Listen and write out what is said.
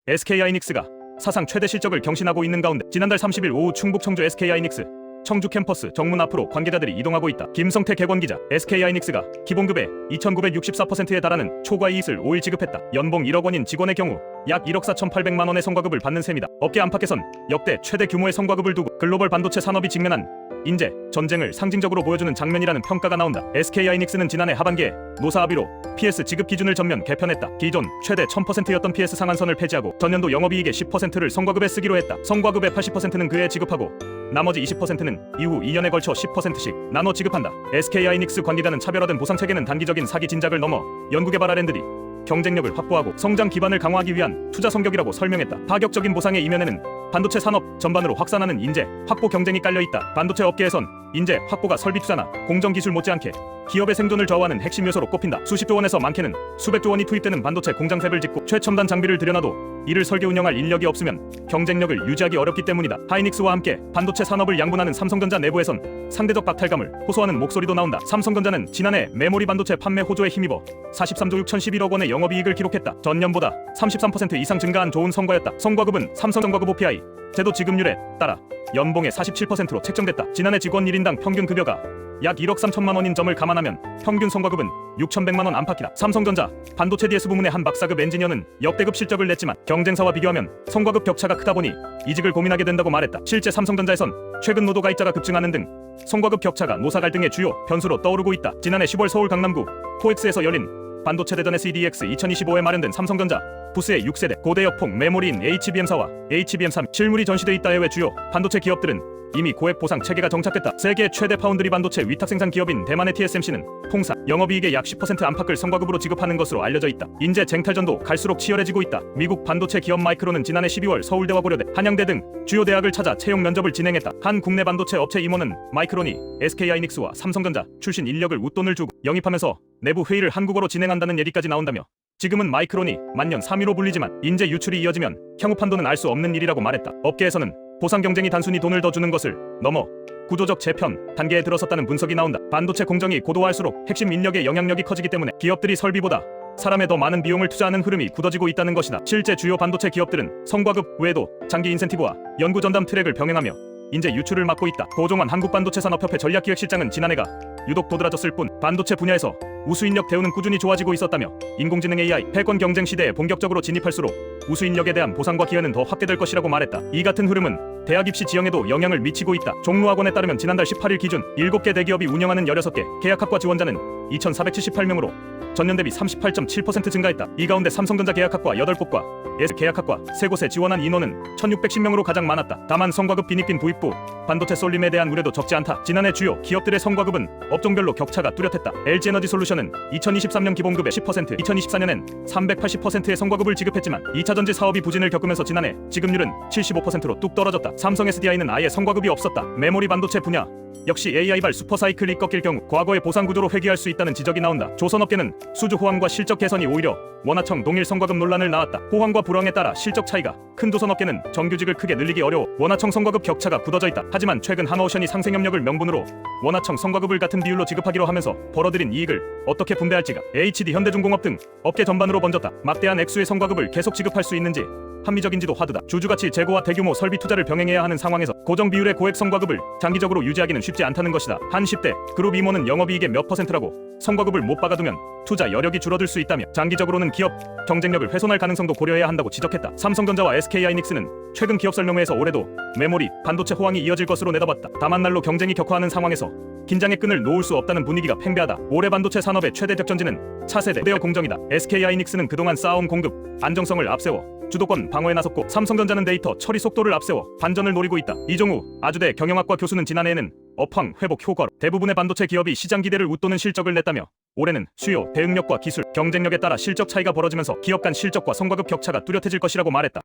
SK하이닉스가 사상 최대 실적을 경신하고 있는 가운데 지난달 30일 오후 충북 청주 SK하이닉스 청주 캠퍼스 정문 앞으로 관계자들이 이동하고 있다. 김성태 객원기자. SK하이닉스가 기본급의 2,964%에 달하는 초과 이익을 5일 지급했다. 연봉 1억 원인 직원의 경우 약 1억 4,800만 원의 성과급을 받는 셈이다. 업계 안팎에선 역대 최대 규모의 성과급을 두고 글로벌 반도체 산업이 직면한 인재, 전쟁을 상징적으로 보여주는 장면이라는 평가가 나온다. SK하이닉스는 지난해 하반기에 노사 합의로 PS 지급 기준을 전면 개편했다. 기존 최대 1000%였던 PS 상한선을 폐지하고 전년도 영업이익의 10%를 성과급에 쓰기로 했다. 성과급의 80%는 그해 지급하고 나머지 20%는 이후 2년에 걸쳐 10%씩 나눠 지급한다. SK하이닉스 관계자는 차별화된 보상 체계는 단기적인 사기 진작을 넘어 연구개발 R&D 경쟁력을 확보하고 성장 기반을 강화하기 위한 투자 성격이라고 설명했다. 파격적인 보상의 이면에는 반도체 산업 전반으로 확산하는 인재 확보 경쟁이 깔려있다. 반도체 업계에선 인재 확보가 설비 투자나 공정 기술 못지않게 기업의 생존을 좌우하는 핵심 요소로 꼽힌다. 수십조 원에서 많게는 수백조 원이 투입되는 반도체 공장 팹을 짓고 최첨단 장비를 들여놔도 이를 설계 운영할 인력이 없으면 경쟁력을 유지하기 어렵기 때문이다. 하이닉스와 함께 반도체 산업을 양분하는 삼성전자 내부에선 상대적 박탈감을 호소하는 목소리도 나온다. 삼성전자는 지난해 메모리 반도체 판매 호조에 힘입어 43조 6,011억 원의 영업이익을 기록했다. 전년보다 33% 이상 증가한 좋은 성과였다. 성과급은 삼성 성과급 OPI 제도 지급률에 따라 연봉의 47%로 책정됐다. 지난해 직원 1인당 평균 급여가 약 1억 3천만 원인 점을 감안하면 평균 성과급은 6,100만 원 안팎이다. 삼성전자 반도체 DS 부문의 한 박사급 엔지니어는 역대급 실적을 냈지만 경쟁사와 비교하면 성과급 격차가 크다 보니 이직을 고민하게 된다고 말했다. 실제 삼성전자에선 최근 노도 가입자가 급증하는 등 성과급 격차가 노사 갈등의 주요 변수로 떠오르고 있다. 지난해 10월 서울 강남구 코엑스에서 열린 반도체 대전 SEDX 2025에 마련된 삼성전자 부스의 6세대 고대역폭 메모리인 HBM4와 HBM3 실물이 전시돼 있다. 해외 주요 반도체 기업들은 이미 고액 보상 체계가 정착됐다. 세계 최대 파운드리 반도체 위탁 생산 기업인 대만의 TSMC는 통사 영업이익의 약 10% 안팎을 성과급으로 지급하는 것으로 알려져 있다. 인재 쟁탈전도 갈수록 치열해지고 있다. 미국 반도체 기업 마이크론은 지난해 12월 서울대와 고려대, 한양대 등 주요 대학을 찾아 채용 면접을 진행했다. 한 국내 반도체 업체 임원은 마이크론이 SK하이닉스와 삼성전자 출신 인력을 웃돈을 주고 영입하면서 내부 회의를 한국어로 진행한다는 얘기까지 나온다며 지금은 마이크론이 만년 3위로 불리지만 인재 유출이 이어지면 향후 판도는 알 수 없는 일이라고 말했다. 업계에서는 보상 경쟁이 단순히 돈을 더 주는 것을 넘어 구조적 재편 단계에 들어섰다는 분석이 나온다. 반도체 공정이 고도화할수록 핵심 인력의 영향력이 커지기 때문에 기업들이 설비보다 사람에 더 많은 비용을 투자하는 흐름이 굳어지고 있다는 것이다. 실제 주요 반도체 기업들은 성과급 외에도 장기 인센티브와 연구 전담 트랙을 병행하며 인재 유출을 막고 있다. 고종환 한국반도체산업협회 전략기획실장은 지난해가 유독 도드라졌을 뿐 반도체 분야에서 우수인력 대우는 꾸준히 좋아지고 있었다며 인공지능 AI 패권 경쟁 시대에 본격적으로 진입할수록 우수인력에 대한 보상과 기회는 더 확대될 것이라고 말했다. 이 같은 흐름은 대학 입시 지형에도 영향을 미치고 있다. 종로학원에 따르면 지난달 18일 기준 7개 대기업이 운영하는 16개 계약학과 지원자는 2,478명으로 전년 대비 38.7% 증가했다. 이 가운데 삼성전자 계약학과 8곳과 S 계약학과 3곳에 지원한 인원은 1,610명으로 가장 많았다. 다만 성과급 빈입빈 도입부 반도체 쏠림에 대한 우려도 적지 않다. 지난해 주요 기업들의 성과급은 업종별로 격차가 뚜렷했다. LG에너지솔루션은 2023년 기본급의 10%, 2024년엔 380%의 성과급을 지급했지만 2차 전지 사업이 부진을 겪으면서 지난해 지급률은 75%로 뚝 떨어졌다. 삼성 SDI는 아예 성과급이 없었다. 메모리 반도체 분야 역시 AI발 슈퍼사이클이 꺾일 경우 과거의 보상 구조로 회귀할 수 있다는 지적이 나온다. 조선업계는 수주 호황과 실적 개선이 오히려 원화청 동일 성과급 논란을 낳았다. 호황과 불황에 따라 실적 차이가 큰 조선업계는 정규직을 크게 늘리기 어려워 원화청 성과급 격차가 굳어져 있다. 하지만 최근 한화오션이 상생협력을 명분으로 원화청 성과급을 같은 비율로 지급하기로 하면서 벌어들인 이익을 어떻게 분배할지가 HD 현대중공업 등 업계 전반으로 번졌다. 막대한 액수의 성과급을 계속 지급할 수 있는지 합리적인지도 화두다. 주주가치 제고와 대규모 설비 투자를 병행해야 하는 상황에서 고정 비율의 고액 성과급을 장기적으로 유지하기는 쉽지 않다는 것이다. 한 10대 그룹 임원은 영업이익의 몇 %라고 성과급을 못 박아두면 투자 여력이 줄어들 수 있다며 장기적으로는 기업 경쟁력을 훼손할 가능성도 고려해야 한다고 지적했다. 삼성전자와 SK하이닉스는 최근 기업 설명회에서 올해도 메모리, 반도체 호황이 이어질 것으로 내다봤다. 다만 날로 경쟁이 격화하는 상황에서 긴장의 끈을 놓을 수 없다는 분위기가 팽배하다. 올해 반도체 산업의 최대 격전지는 차세대 대여 공정이다. SK하이닉스는 그동안 쌓아온 공급 안정성을 앞세워 주도권 방어에 나섰고 삼성전자는 데이터 처리 속도를 앞세워 반전을 노리고 있다. 이종우 아주대 경영학과 교수는 지난해에는 업황 회복 효과로 대부분의 반도체 기업이 시장 기대를 웃도는 실적을 냈다며 올해는 수요, 대응력과 기술, 경쟁력에 따라 실적 차이가 벌어지면서 기업 간 실적과 성과급 격차가 뚜렷해질 것이라고 말했다.